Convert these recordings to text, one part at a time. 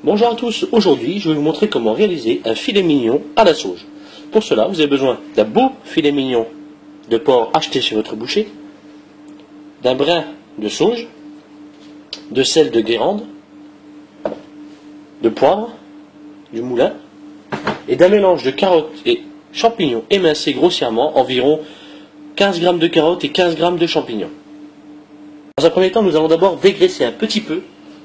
Bonjour à tous, aujourd'hui je vais vous montrer comment réaliser un filet mignon à la sauge. Pour cela, vous avez besoin d'un beau filet mignon de porc acheté chez votre boucher, d'un brin de sauge, de sel de Guérande, de poivre, du moulin, et d'un mélange de carottes et champignons émincés grossièrement, environ 15 g de carottes et 15 g de champignons. Dans un premier temps, nous allons d'abord dégraisser un petit peu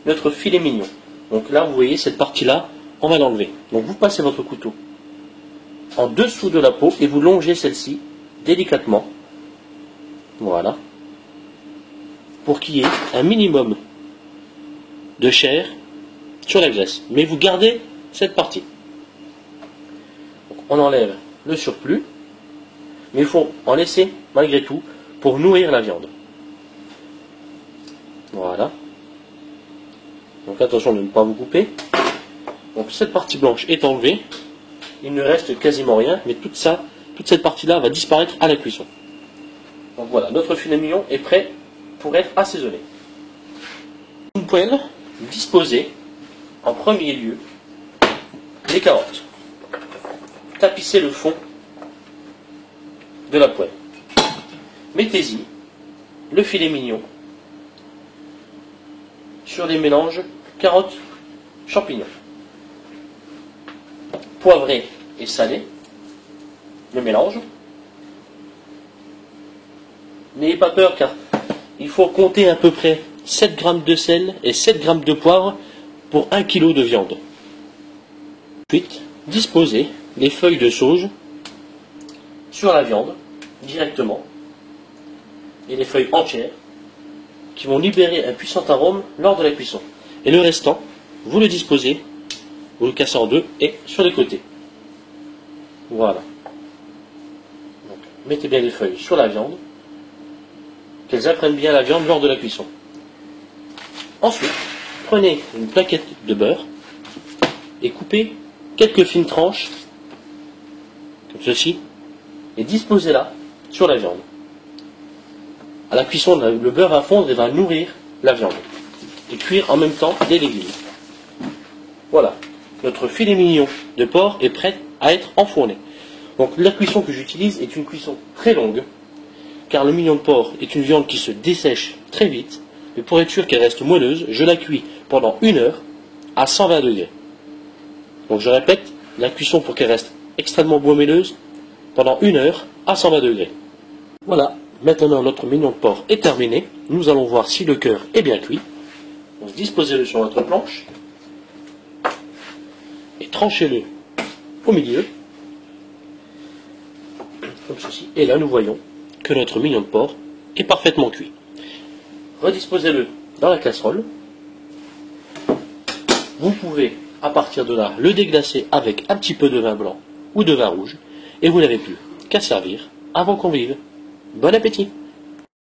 notre filet mignon. Donc là, vous voyez, cette partie-là, on va l'enlever. Donc vous passez votre couteau en dessous de la peau et vous longez celle-ci délicatement. Voilà. Pour qu'il y ait un minimum de chair sur la graisse. Mais vous gardez cette partie. Donc on enlève le surplus, mais il faut en laisser malgré tout pour nourrir la viande. Voilà. Donc attention de ne pas vous couper. Donc cette partie blanche est enlevée. Il ne reste quasiment rien, mais toute cette partie-là va disparaître à la cuisson. Donc voilà, notre filet mignon est prêt pour être assaisonné. Une poêle, disposez en premier lieu les carottes. Tapissez le fond de la poêle. Mettez-y le filet mignon sur les mélanges carottes, champignons. Poivré et salé le mélange. N'ayez pas peur car il faut compter à peu près 7 g de sel et 7 g de poivre pour 1 kg de viande. Ensuite, disposez les feuilles de sauge sur la viande directement et les feuilles entières qui vont libérer un puissant arôme lors de la cuisson. Et le restant, vous le disposez, vous le cassez en deux et sur les côtés. Voilà. Donc, mettez bien les feuilles sur la viande, qu'elles apprennent bien la viande lors de la cuisson. Ensuite, prenez une plaquette de beurre et coupez quelques fines tranches, comme ceci, et disposez-la sur la viande. À la cuisson, le beurre va fondre et va nourrir la viande. Et cuire en même temps les légumes. Voilà, notre filet mignon de porc est prêt à être enfourné. Donc la cuisson que j'utilise est une cuisson très longue, car le mignon de porc est une viande qui se dessèche très vite, mais pour être sûr qu'elle reste moelleuse, je la cuis pendant 1 heure à 120 degrés. Donc je répète, la cuisson pour qu'elle reste extrêmement moelleuse, pendant 1 heure à 120 degrés. Voilà. Maintenant, notre mignon de porc est terminé. Nous allons voir si le cœur est bien cuit. Donc, disposez-le sur votre planche et tranchez-le au milieu, comme ceci. Et là, nous voyons que notre mignon de porc est parfaitement cuit. Redisposez-le dans la casserole. Vous pouvez, à partir de là, le déglacer avec un petit peu de vin blanc ou de vin rouge. Et vous n'avez plus qu'à servir avant qu'on vive. Bon appétit!